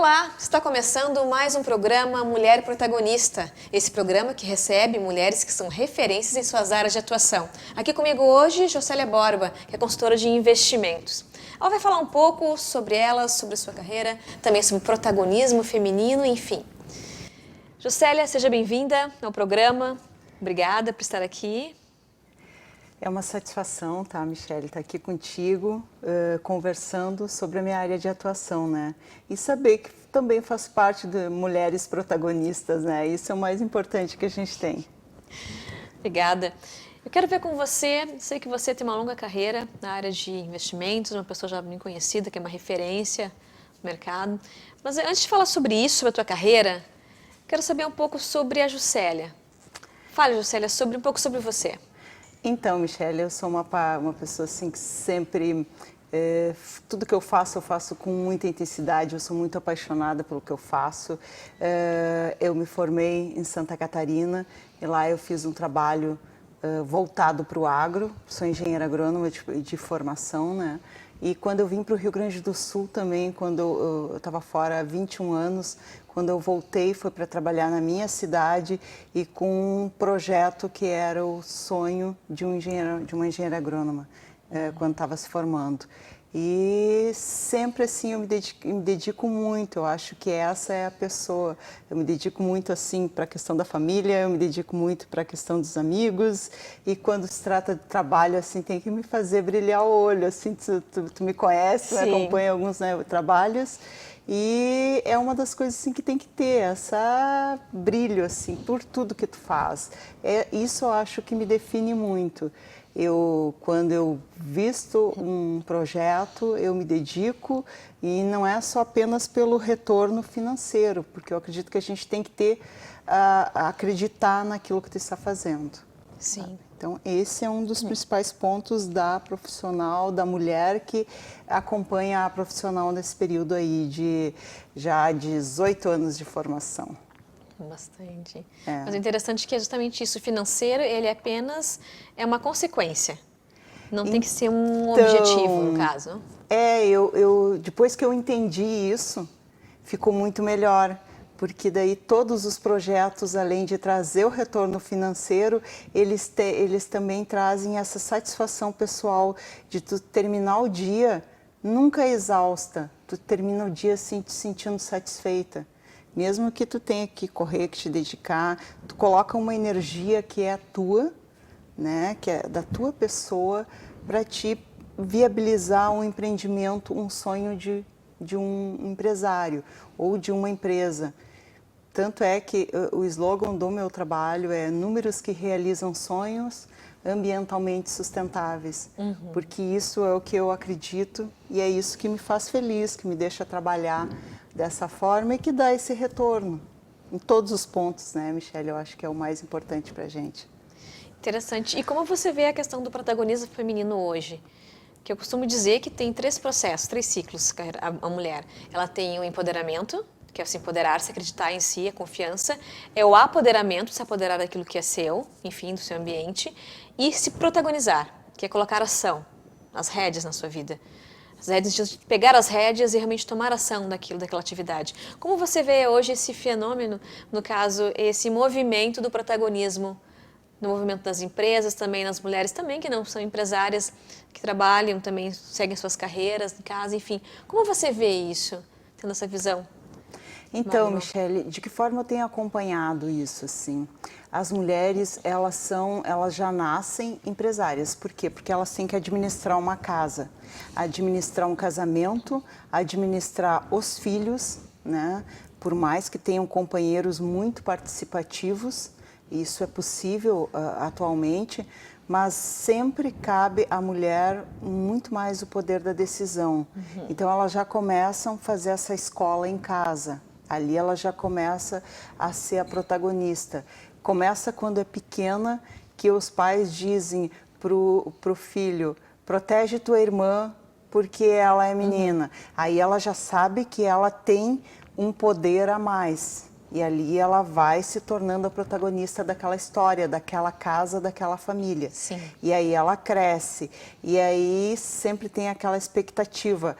Olá, está começando mais um programa Mulher Protagonista. Esse programa que recebe mulheres que são referências em suas áreas de atuação. Aqui comigo hoje, Jocélia Borba, que é consultora de investimentos. Ela vai falar um pouco sobre ela, sobre sua carreira, também sobre protagonismo feminino, enfim. Jocélia, seja bem-vinda ao programa. Obrigada por estar aqui. É uma satisfação, tá, Michele, estar aqui contigo, conversando sobre a minha área de atuação, né? E saber que também faço parte de mulheres protagonistas, né? Isso é o mais importante que a gente tem. Obrigada. Eu quero ver com você, sei que você tem uma longa carreira na área de investimentos, uma pessoa já bem conhecida, que é uma referência no mercado. Mas antes de falar sobre isso, sobre a tua carreira, quero saber um pouco sobre a Jocélia. Fale, Jocélia, um pouco sobre você. Então, Michele, eu sou uma pessoa assim que sempre, tudo que eu faço com muita intensidade, eu sou muito apaixonada pelo que eu faço. Eu me formei em Santa Catarina e lá eu fiz um trabalho voltado para o agro, sou engenheira agrônoma de formação, né? E quando eu vim para o Rio Grande do Sul também, quando eu estava fora há 21 anos, quando eu voltei foi para trabalhar na minha cidade e com um projeto que era o sonho de uma engenheira agrônoma, quando estava se formando. E sempre assim eu me dedico muito, eu acho que essa é a pessoa. Eu me dedico muito assim para a questão da família, eu me dedico muito para a questão dos amigos e quando se trata de trabalho assim tem que me fazer brilhar o olho, assim, tu me conhece, né, acompanha alguns, né, trabalhos. E é uma das coisas assim que tem que ter, essa brilho assim por tudo que tu faz. Isso eu acho que me define muito. Quando eu visto um projeto, eu me dedico e não é só apenas pelo retorno financeiro, porque eu acredito que a gente tem que acreditar naquilo que tu está fazendo. Sim. Então, esse é um dos principais pontos da profissional, da mulher que acompanha a profissional nesse período aí de já 18 anos de formação. Bastante. Mas o interessante é que é justamente isso, o financeiro, ele apenas é uma consequência. Não tem que ser um objetivo, no caso. Depois que eu entendi isso, ficou muito melhor. Porque daí todos os projetos, além de trazer o retorno financeiro, eles também trazem essa satisfação pessoal de tu terminar o dia nunca exausta. Tu termina o dia assim, te sentindo satisfeita. Mesmo que tu tenha que correr, que te dedicar, tu coloca uma energia que é tua, né, que é da tua pessoa, para te viabilizar um empreendimento, um sonho de um empresário ou de uma empresa. Tanto é que o slogan do meu trabalho é números que realizam sonhos ambientalmente sustentáveis, porque isso é o que eu acredito e é isso que me faz feliz, que me deixa trabalhar dessa forma e que dá esse retorno em todos os pontos, né, Michele? Eu acho que é o mais importante para a gente. Interessante. E como você vê a questão do protagonismo feminino hoje? Que eu costumo dizer que tem 3 processos, 3 ciclos a mulher. Ela tem o empoderamento, que é se empoderar, se acreditar em si, a confiança. É o apoderamento, se apoderar daquilo que é seu, enfim, do seu ambiente. E se protagonizar, que é colocar ação, as rédeas na sua vida. As rédeas de pegar as rédeas e realmente tomar ação daquela atividade. Como você vê hoje esse fenômeno, no caso, esse movimento do protagonismo no movimento das empresas, também nas mulheres também que não são empresárias, que trabalham, também seguem suas carreiras em casa, enfim. Como você vê isso, tendo essa visão? Então, Michele, de que forma eu tenho acompanhado isso, assim? As mulheres, elas já nascem empresárias. Por quê? Porque elas têm que administrar uma casa, administrar um casamento, administrar os filhos, né? Por mais que tenham companheiros muito participativos, isso é possível atualmente, mas sempre cabe à mulher muito mais o poder da decisão. Então, elas já começam a fazer essa escola em casa. Ali ela já começa a ser a protagonista. Começa quando é pequena, que os pais dizem pro filho, protege tua irmã porque ela é menina. Aí ela já sabe que ela tem um poder a mais. E ali ela vai se tornando a protagonista daquela história, daquela casa, daquela família. Sim. E aí ela cresce. E aí sempre tem aquela expectativa.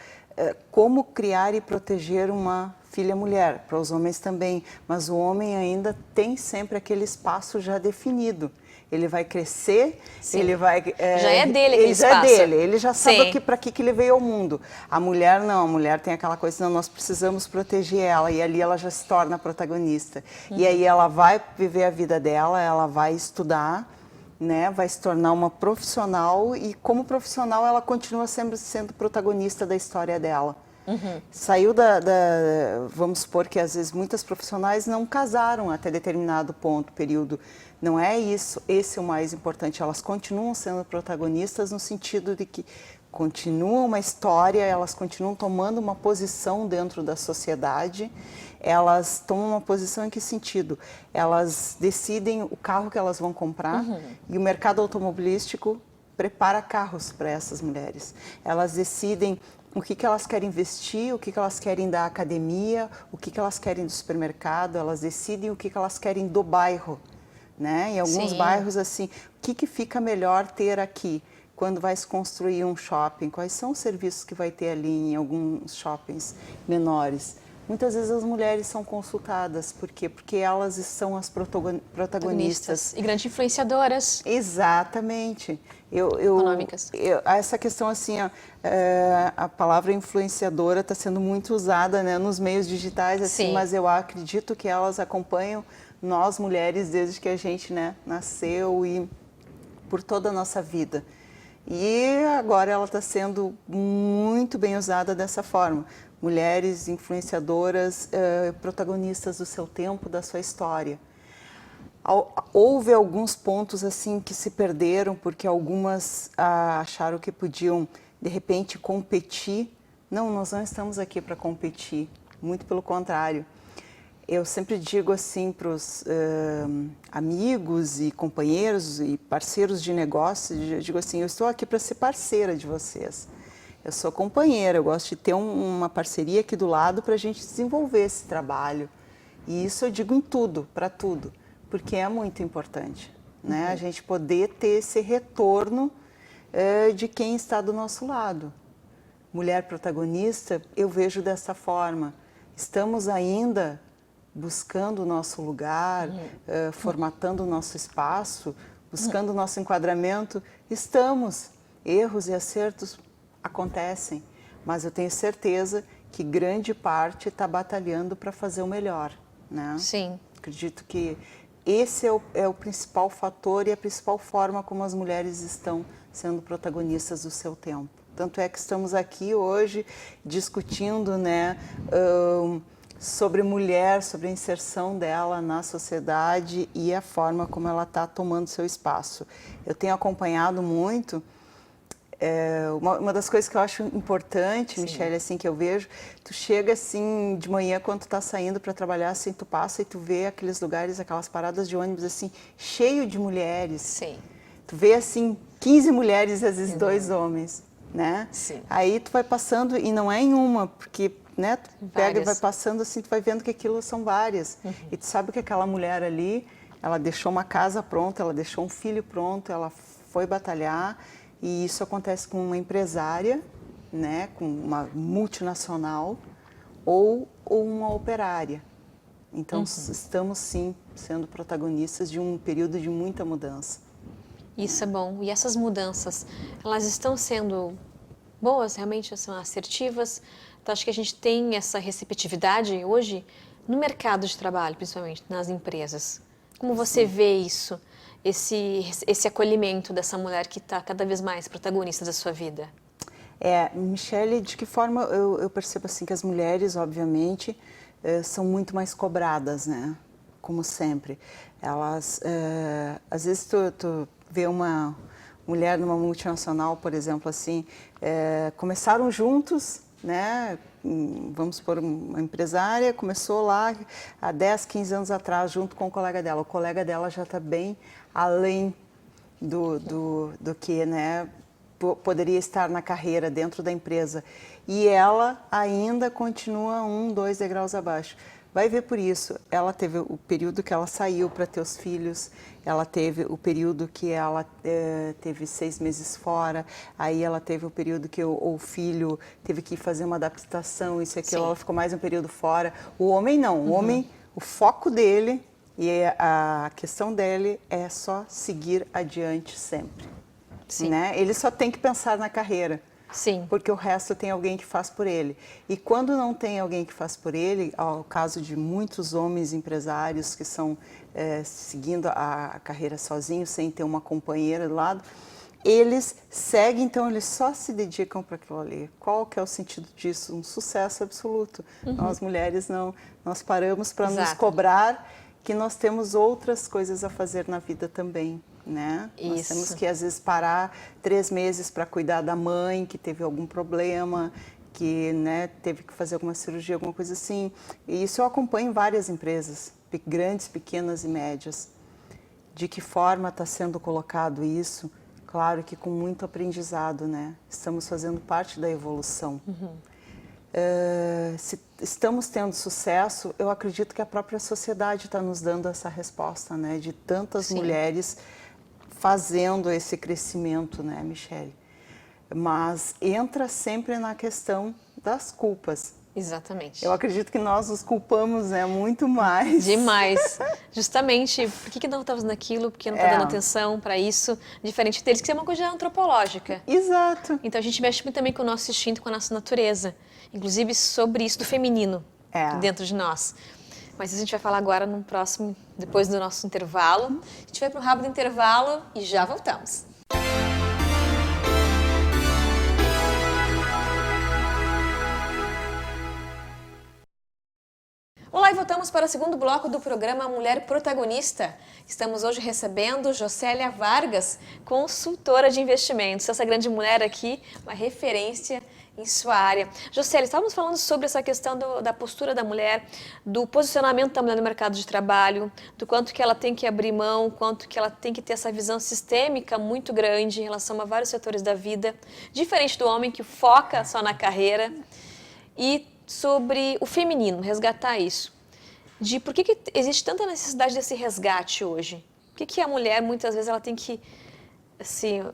Como criar e proteger uma filha mulher, para os homens também, mas o homem ainda tem sempre aquele espaço já definido. Ele vai crescer, Sim. ele vai... Já é dele aquele já espaço. É dele, ele já sabe Sim. para que ele veio ao mundo. A mulher não, a mulher tem aquela coisa, não, nós precisamos proteger ela, e ali ela já se torna protagonista. E aí ela vai viver a vida dela, ela vai estudar, né, vai se tornar uma profissional, e como profissional ela continua sempre sendo protagonista da história dela. Saiu vamos supor que às vezes muitas profissionais não casaram até determinado ponto, período. Não é isso, esse é o mais importante. Elas continuam sendo protagonistas no sentido de que continuam uma história, elas continuam tomando uma posição dentro da sociedade. Elas tomam uma posição em que sentido? Elas decidem o carro que elas vão comprar e o mercado automobilístico prepara carros para essas mulheres. Elas decidem o que elas querem investir, o que elas querem da academia, o que elas querem do supermercado, elas decidem o que elas querem do bairro, né? Em alguns Sim. bairros, assim, o que fica melhor ter aqui? Quando vai se construir um shopping, quais são os serviços que vai ter ali em alguns shoppings menores? Muitas vezes as mulheres são consultadas, por quê? Porque elas são as protagonistas. E grandes influenciadoras. Exatamente. Econômicas. Essa questão, assim, a palavra influenciadora está sendo muito usada, né, nos meios digitais, assim, mas eu acredito que elas acompanham nós mulheres desde que a gente, né, nasceu e por toda a nossa vida. E agora ela está sendo muito bem usada dessa forma. Mulheres influenciadoras, protagonistas do seu tempo, da sua história. Houve alguns pontos assim que se perderam porque algumas acharam que podiam de repente competir. Não, nós não estamos aqui para competir, muito pelo contrário. Eu sempre digo assim para os amigos e companheiros e parceiros de negócio, eu digo assim, eu estou aqui para ser parceira de vocês. Eu sou companheira, eu gosto de ter uma parceria aqui do lado para a gente desenvolver esse trabalho. E isso eu digo em tudo, para tudo, porque é muito importante, né? A gente poder ter esse retorno de quem está do nosso lado. Mulher protagonista, eu vejo dessa forma. Estamos ainda buscando o nosso lugar, formatando o nosso espaço, buscando o nosso enquadramento. Estamos. Erros e acertos acontecem, mas eu tenho certeza que grande parte está batalhando para fazer o melhor, né? Sim. Acredito que esse é o principal fator e a principal forma como as mulheres estão sendo protagonistas do seu tempo. Tanto é que estamos aqui hoje discutindo, né, sobre mulher, sobre a inserção dela na sociedade e a forma como ela está tomando seu espaço. Eu tenho acompanhado muito. Uma das coisas que eu acho importante, Michele, assim, que eu vejo, tu chega assim de manhã quando tu tá saindo para trabalhar, assim, tu passa e tu vê aqueles lugares, aquelas paradas de ônibus assim, cheio de mulheres. Sim. Tu vê assim 15 mulheres e às vezes 2 homens, né? Sim. Aí tu vai passando e não é em uma, porque, né, tu pega e vai passando assim, tu vai vendo que aquilo são várias. E tu sabe que aquela mulher ali, ela deixou uma casa pronta, ela deixou um filho pronto, ela foi batalhar. E isso acontece com uma empresária, né, com uma multinacional ou uma operária. Então, estamos sim sendo protagonistas de um período de muita mudança. Isso é bom. E essas mudanças, elas estão sendo boas, realmente são assertivas? Então, acho que a gente tem essa receptividade hoje no mercado de trabalho, principalmente nas empresas. Como você vê isso? Esse acolhimento dessa mulher que está cada vez mais protagonista da sua vida? Michele, de que forma eu percebo assim que as mulheres, obviamente, são muito mais cobradas, né? Como sempre. Elas, às vezes tu vê uma mulher numa multinacional, por exemplo, assim, começaram juntos, né? Vamos supor, uma empresária começou lá há 10, 15 anos atrás, junto com o colega dela. O colega dela já está bem além do que, né, poderia estar na carreira dentro da empresa. E ela ainda continua 1, 2 degraus abaixo. vai ver por isso. Ela teve o período que ela saiu para ter os filhos, ela teve o período que ela teve 6 meses fora, aí ela teve o período que o filho teve que fazer uma adaptação, isso e aquilo, Sim. ela ficou mais um período fora. O homem não, o homem, o foco dele e a questão dele é só seguir adiante sempre. Sim. Né? Ele só tem que pensar na carreira. Sim. Porque o resto tem alguém que faz por ele. E quando não tem alguém que faz por ele, ao caso de muitos homens empresários que estão seguindo a carreira sozinhos, sem ter uma companheira do lado, eles seguem, então eles só se dedicam para aquilo ali. Qual que é o sentido disso? Um sucesso absoluto. Nós mulheres não, nós paramos para nos cobrar que nós temos outras coisas a fazer na vida também. Né? Nós temos que, às vezes, parar 3 meses para cuidar da mãe que teve algum problema, que né, teve que fazer alguma cirurgia, alguma coisa assim. E isso eu acompanho em várias empresas, grandes, pequenas e médias. De que forma está sendo colocado isso? Claro que com muito aprendizado, né? Estamos fazendo parte da evolução. Se estamos tendo sucesso, eu acredito que a própria sociedade está nos dando essa resposta, né? De tantas mulheres fazendo esse crescimento, né, Michele? Mas entra sempre na questão das culpas. Exatamente. Eu acredito que nós nos culpamos, né, muito mais. Demais. Justamente, por que não está fazendo aquilo? Por que não está dando atenção para isso? Diferente deles, que é uma coisa antropológica. Exato. Então a gente mexe muito também com o nosso instinto, com a nossa natureza. Inclusive sobre isso do feminino dentro de nós. Mas a gente vai falar agora no próximo, depois do nosso intervalo. A gente vai para um rápido intervalo e já voltamos. Olá e voltamos para o segundo bloco do programa Mulher Protagonista. Estamos hoje recebendo Jocélia Vargas, consultora de investimentos. Essa grande mulher aqui, uma referência em sua área. Jocélia, estávamos falando sobre essa questão da postura da mulher, do posicionamento da mulher no mercado de trabalho, do quanto que ela tem que abrir mão, quanto que ela tem que ter essa visão sistêmica muito grande em relação a vários setores da vida, diferente do homem que foca só na carreira, e sobre o feminino, resgatar isso. De por que existe tanta necessidade desse resgate hoje? Por que a mulher, muitas vezes, ela tem que, assim,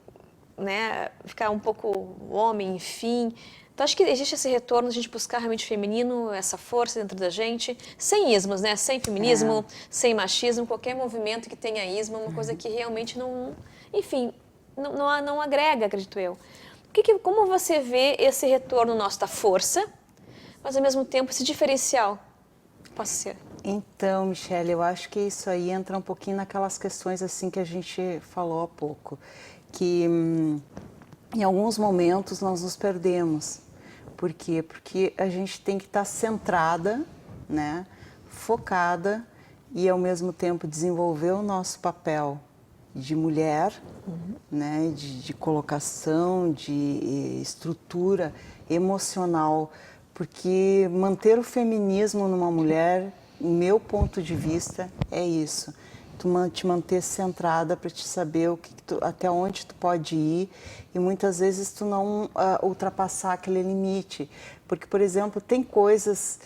né, ficar um pouco homem, enfim. Então, acho que existe esse retorno, a gente buscar realmente feminino, essa força dentro da gente, sem ismos, né? Sem feminismo, sem machismo, qualquer movimento que tenha ismo, é uma coisa que realmente não, enfim, não agrega, acredito eu. Como você vê esse retorno nosso da força, mas ao mesmo tempo esse diferencial? Pode ser. Então, Michele, eu acho que isso aí entra um pouquinho naquelas questões assim que a gente falou há pouco, que em alguns momentos nós nos perdemos. Por quê? Porque a gente tem que estar centrada, né, focada e ao mesmo tempo desenvolver o nosso papel de mulher, né, de colocação, de estrutura emocional, porque manter o feminismo numa mulher, o meu ponto de vista, é isso. Te manter centrada para te saber até onde tu pode ir e muitas vezes tu não ultrapassar aquele limite. Porque, por exemplo, tem coisas...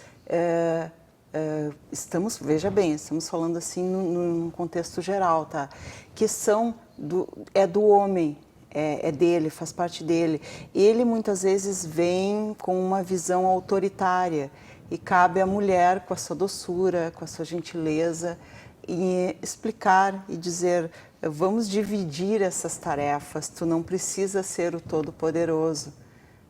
veja bem, estamos falando assim num contexto geral, tá? Que são do homem. É dele, faz parte dele. Ele muitas vezes vem com uma visão autoritária e cabe à mulher, com a sua doçura, com a sua gentileza, e explicar e dizer, vamos dividir essas tarefas, tu não precisa ser o todo-poderoso.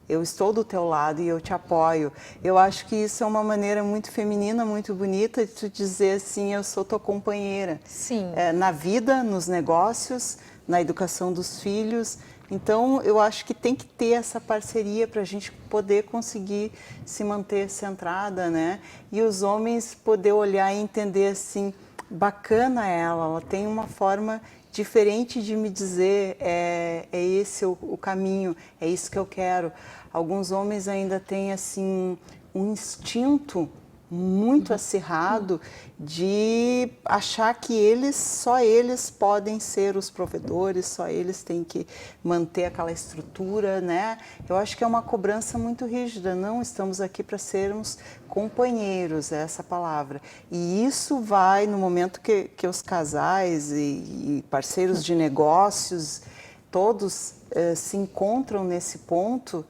Eu estou do teu lado e eu te apoio. Eu acho que isso é uma maneira muito feminina, muito bonita de tu dizer assim, eu sou tua companheira. Sim. Na vida, nos negócios, na educação dos filhos. Então, eu acho que tem que ter essa parceria para a gente poder conseguir se manter centrada, né? E os homens poder olhar e entender assim, bacana ela tem uma forma diferente de me dizer, é esse o caminho, é isso que eu quero. Alguns homens ainda têm assim um instinto muito acirrado de achar que só eles podem ser os provedores, só eles têm que manter aquela estrutura, né? Eu acho que é uma cobrança muito rígida. Não estamos aqui para sermos companheiros, é essa palavra. E isso vai no momento que os casais e parceiros de negócios, todos se encontram nesse ponto,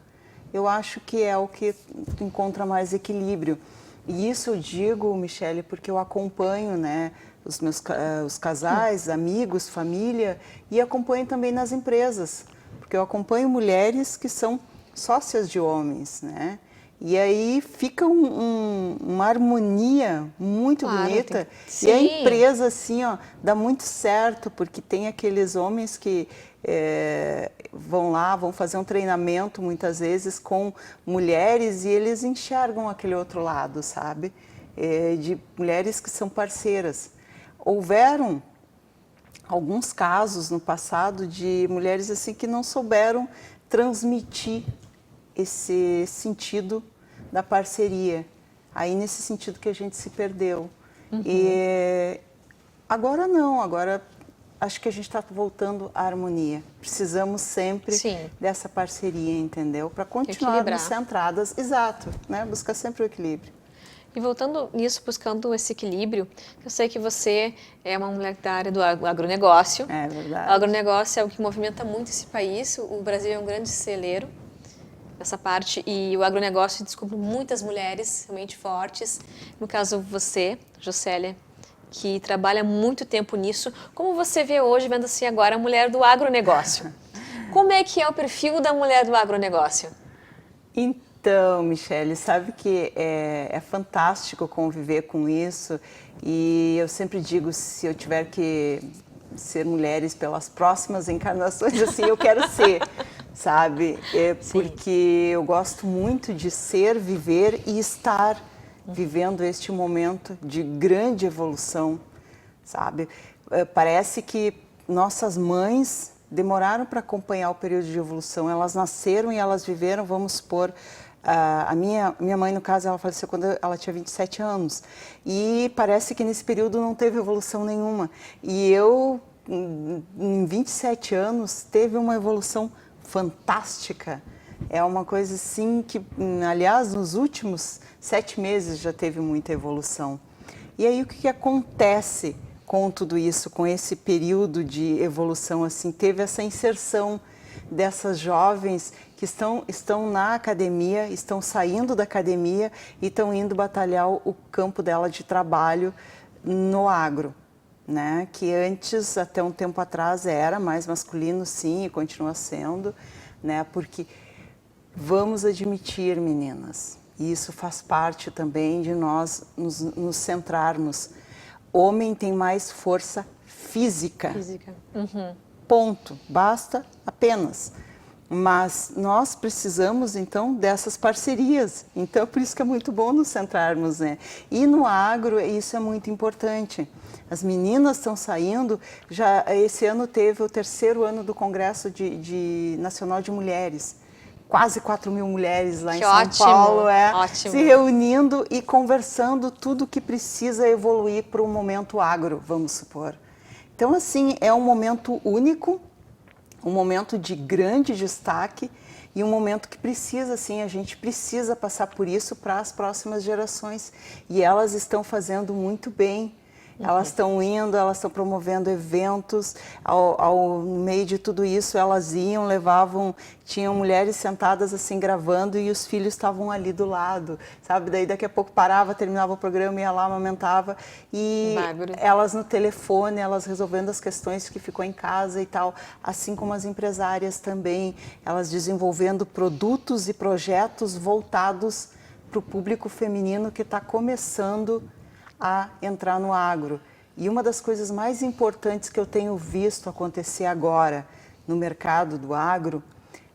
eu acho que é o que encontra mais equilíbrio. E isso eu digo, Michele, porque eu acompanho, né, os casais, amigos, família, e acompanho também nas empresas, porque eu acompanho mulheres que são sócias de homens, né? E aí fica uma harmonia muito bonita. E a empresa, assim, ó, dá muito certo, porque tem aqueles homens que vão lá, vão fazer um treinamento, muitas vezes, com mulheres, e eles enxergam aquele outro lado, sabe? De mulheres que são parceiras. Houveram alguns casos no passado de mulheres assim que não souberam transmitir esse sentido da parceria. Aí nesse sentido que a gente se perdeu. E agora não, agora acho que a gente está voltando à harmonia. Precisamos sempre dessa parceria, entendeu? Para continuarmos centradas, exato, né? Buscar sempre o equilíbrio. E voltando nisso, buscando esse equilíbrio, eu sei que você é uma mulher da área do agronegócio. É verdade. O agronegócio é o que movimenta muito esse país. O Brasil é um grande celeiro nessa parte e o agronegócio descobre muitas mulheres realmente fortes. No caso, você, Jocélia, que trabalha muito tempo nisso. Como você vê hoje, vendo assim agora, a mulher do agronegócio? Como é que é o perfil da mulher do agronegócio? Então, Michele, sabe que é fantástico conviver com isso e eu sempre digo, se eu tiver que ser mulheres pelas próximas encarnações, assim, eu quero ser, sabe? Porque eu gosto muito de ser, viver e estar vivendo este momento de grande evolução, sabe? Parece que nossas mães demoraram para acompanhar o período de evolução. Elas nasceram e elas viveram, vamos supor, a minha mãe, no caso, ela faleceu quando ela tinha 27 anos. E parece que nesse período não teve evolução nenhuma. E eu, em 27 anos, teve uma evolução fantástica. É uma coisa assim que, aliás, nos últimos 7 meses já teve muita evolução. E aí o que acontece com tudo isso, com esse período de evolução, assim, teve essa inserção dessas jovens que estão na academia, estão saindo da academia e estão indo batalhar o campo dela de trabalho no agro, né? Que antes, até um tempo atrás, era mais masculino, sim, e continua sendo, né? Porque vamos admitir, meninas, e isso faz parte também de nós nos centrarmos. Homem tem mais força física. Ponto. Basta apenas. Mas nós precisamos, então, dessas parcerias. Então, por isso que é muito bom nos centrarmos, né? E no agro, isso é muito importante. As meninas estão saindo, já esse ano teve o 3º ano do Congresso Nacional de Mulheres. Quase 4.000 mulheres lá em São Paulo, se reunindo e conversando tudo que precisa evoluir para o momento agro, vamos supor. Então, assim, é um momento único, um momento de grande destaque e um momento que precisa, assim, a gente precisa passar por isso para as próximas gerações. E elas estão fazendo muito bem. Elas estão indo, elas estão promovendo eventos, ao meio de tudo isso elas iam, levavam, tinham mulheres sentadas assim gravando e os filhos estavam ali do lado, sabe? Daí daqui a pouco parava, terminava o programa, ia lá, amamentava e elas no telefone, elas resolvendo as questões que ficou em casa e tal, assim como as empresárias também, elas desenvolvendo produtos e projetos voltados para o público feminino que está começando a entrar no agro. E uma das coisas mais importantes que eu tenho visto acontecer agora no mercado do agro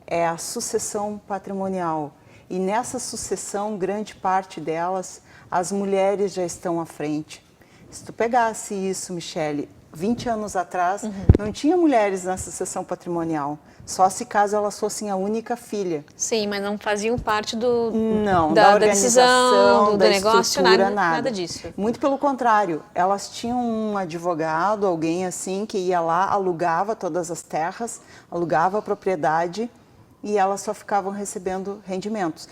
é a sucessão patrimonial. E nessa sucessão, grande parte delas, as mulheres já estão à frente. Se tu pegasse isso, Michele, 20 anos atrás, não tinha mulheres na sucessão patrimonial. Só se caso elas fossem a única filha. Sim, mas não faziam parte Não, da da decisão, organização, do da negócio, estrutura, nada disso. Muito pelo contrário, elas tinham um advogado, alguém assim, que ia lá, alugava todas as terras, alugava a propriedade e elas só ficavam recebendo rendimentos.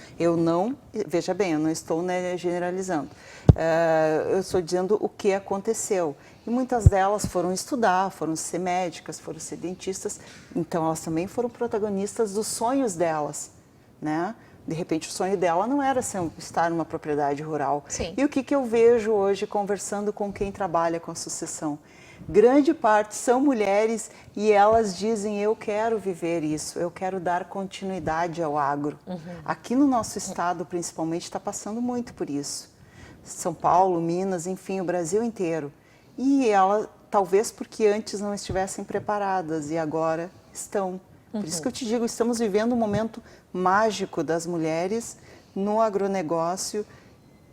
Veja bem, eu não estou, né, generalizando. Eu estou dizendo o que aconteceu. E muitas delas foram estudar, foram ser médicas, foram ser dentistas. Então, elas também foram protagonistas dos sonhos delas, né? De repente, o sonho dela não era estar numa propriedade rural. Sim. E o que eu vejo hoje conversando com quem trabalha com a sucessão? Grande parte são mulheres e elas dizem, eu quero viver isso, eu quero dar continuidade ao agro. Aqui no nosso estado, principalmente, está passando muito por isso. São Paulo, Minas, enfim, o Brasil inteiro. E elas, talvez porque antes não estivessem preparadas e agora estão. Por isso que eu te digo, estamos vivendo um momento mágico das mulheres no agronegócio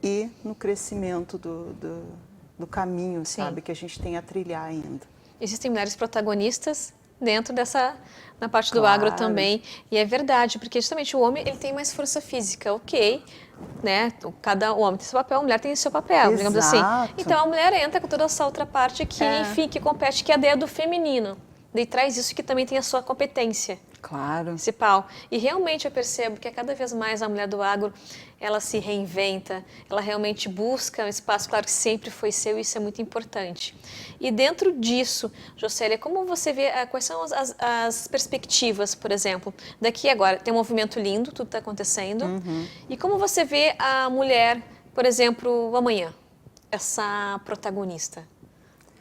e no crescimento do caminho, Sim. sabe, que a gente tem a trilhar ainda. Existem mulheres protagonistas dentro na parte do Claro. agro também, e é verdade, porque justamente o homem, ele tem mais força física, ok, né, cada homem tem seu papel, a mulher tem seu papel, digamos assim. Exato. Então a mulher entra com toda essa outra parte que, enfim, que compete, que é a ideia do feminino, daí traz isso que também tem a sua competência. Claro. Principal. E realmente eu percebo que cada vez mais a mulher do agro, ela se reinventa, ela realmente busca um espaço, claro que sempre foi seu, e isso é muito importante. E dentro disso, Jocélia, como você vê, quais são as perspectivas, por exemplo, daqui agora, tem um movimento lindo, tudo está acontecendo, e como você vê a mulher, por exemplo, amanhã, essa protagonista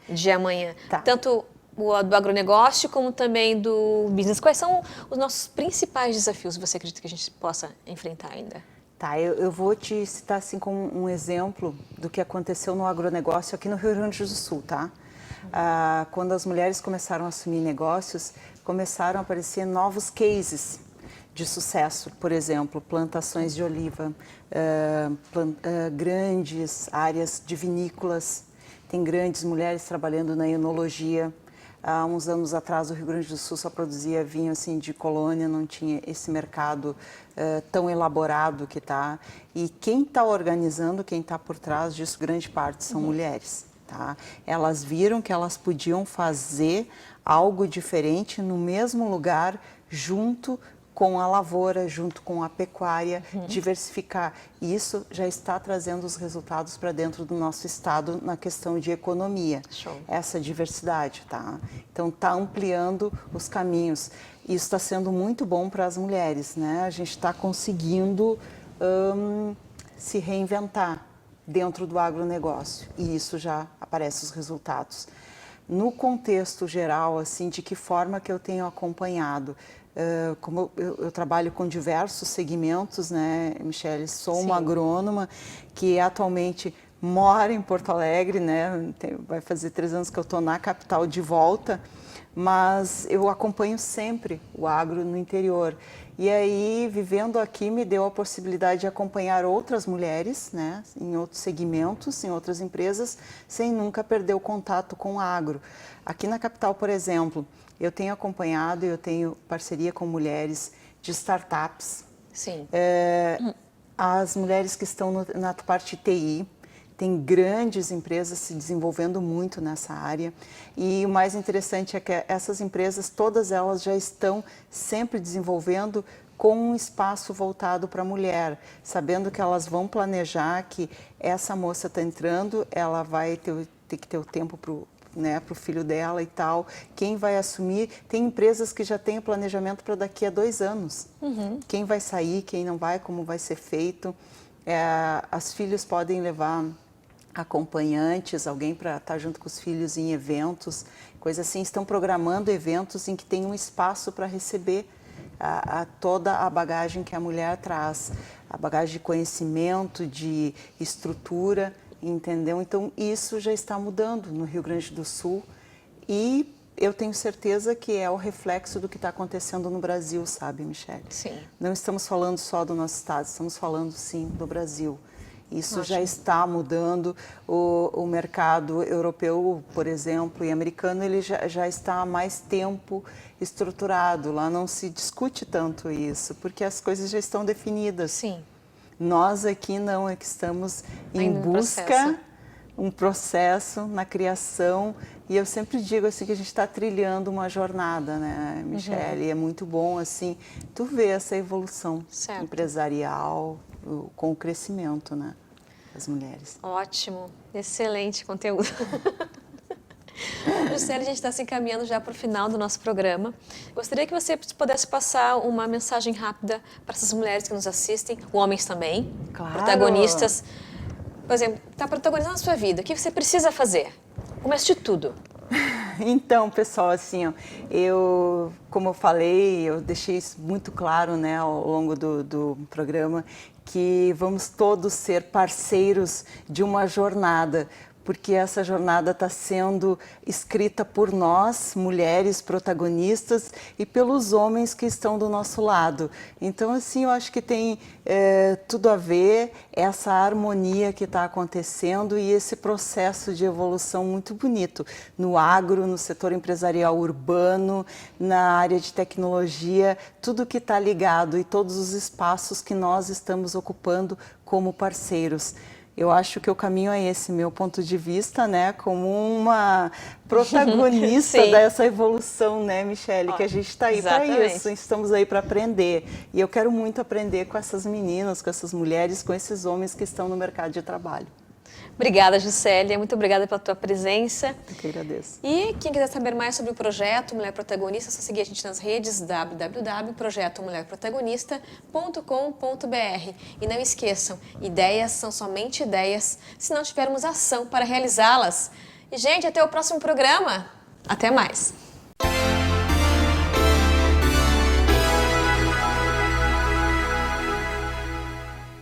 de amanhã, Tá. tanto do agronegócio, como também do business. Quais são os nossos principais desafios, você acredita que a gente possa enfrentar ainda? Tá, eu vou te citar assim como um exemplo do que aconteceu no agronegócio aqui no Rio Grande do Sul, tá? Quando as mulheres começaram a assumir negócios, começaram a aparecer novos cases de sucesso, por exemplo, plantações de oliva, grandes áreas de vinícolas, tem grandes mulheres trabalhando na enologia. Há uns anos atrás, o Rio Grande do Sul só produzia vinho assim de colônia, não tinha esse mercado tão elaborado que está. E quem está organizando, quem está por trás disso, grande parte são mulheres. Tá? Elas viram que elas podiam fazer algo diferente no mesmo lugar, junto com a lavoura, junto com a pecuária, diversificar. E isso já está trazendo os resultados para dentro do nosso estado na questão de economia. Show. Essa diversidade, tá? Então, está ampliando os caminhos. Isso está sendo muito bom para as mulheres, né? A gente está conseguindo se reinventar dentro do agronegócio. E isso já aparece os resultados. No contexto geral, assim, de que forma que eu tenho acompanhado? Como eu trabalho com diversos segmentos, né, Michele? Sou uma agrônoma que atualmente mora em Porto Alegre, né? Vai fazer 3 anos que eu estou na capital de volta, mas eu acompanho sempre o agro no interior. E aí, vivendo aqui, me deu a possibilidade de acompanhar outras mulheres, né, em outros segmentos, em outras empresas, sem nunca perder o contato com o agro. Aqui na capital, por exemplo, eu tenho acompanhado, eu tenho parceria com mulheres de startups. Sim. As mulheres que estão na parte TI, tem grandes empresas se desenvolvendo muito nessa área. E o mais interessante é que essas empresas, todas elas já estão sempre desenvolvendo com um espaço voltado para a mulher, sabendo que elas vão planejar que essa moça está entrando, ela vai ter que ter o tempo para o filho dela e tal. Quem vai assumir? Tem empresas que já têm o planejamento para daqui a 2 anos. Quem vai sair, quem não vai, como vai ser feito. As filhas podem levar acompanhantes, alguém para estar junto com os filhos em eventos, coisa assim. Estão programando eventos em que tem um espaço para receber toda a bagagem que a mulher traz, a bagagem de conhecimento, de estrutura, entendeu? Então, isso já está mudando no Rio Grande do Sul e eu tenho certeza que é o reflexo do que está acontecendo no Brasil, sabe, Michele? Sim. Não estamos falando só do nosso estado, estamos falando, sim, do Brasil. Isso Ótimo. já está mudando. O mercado europeu, por exemplo, e americano, ele já está há mais tempo estruturado. Lá não se discute tanto isso, porque as coisas já estão definidas. Sim. Nós aqui não, é que estamos em Ainda no busca, processo. um processo na criação. E eu sempre digo assim que a gente está trilhando uma jornada, né, Michele? E é muito bom assim, tu vê essa evolução Certo. empresarial com o crescimento, né, das mulheres. Ótimo, excelente conteúdo. Juscelia, a gente está se encaminhando já para o final do nosso programa. Gostaria que você pudesse passar uma mensagem rápida para essas mulheres que nos assistem, homens também, Claro. protagonistas. Por exemplo, está protagonizando a sua vida, o que você precisa fazer? Comece de tudo. Então, pessoal, assim, ó, como eu falei, eu deixei isso muito claro, né, ao longo do programa, que vamos todos ser parceiros de uma jornada, porque essa jornada está sendo escrita por nós, mulheres protagonistas, e pelos homens que estão do nosso lado. Então, assim, eu acho que tem tudo a ver essa harmonia que está acontecendo e esse processo de evolução muito bonito no agro, no setor empresarial urbano, na área de tecnologia, tudo que está ligado e todos os espaços que nós estamos ocupando como parceiros. Eu acho que o caminho é esse, meu ponto de vista, né, como uma protagonista dessa evolução, né, Michele, que a gente está aí para isso, estamos aí para aprender. E eu quero muito aprender com essas meninas, com essas mulheres, com esses homens que estão no mercado de trabalho. Obrigada, Juscelia, muito obrigada pela tua presença. Eu que agradeço. E quem quiser saber mais sobre o projeto Mulher Protagonista, é só seguir a gente nas redes www.projetomulherprotagonista.com.br. E não esqueçam, ideias são somente ideias se não tivermos ação para realizá-las. E, gente, até o próximo programa. Até mais!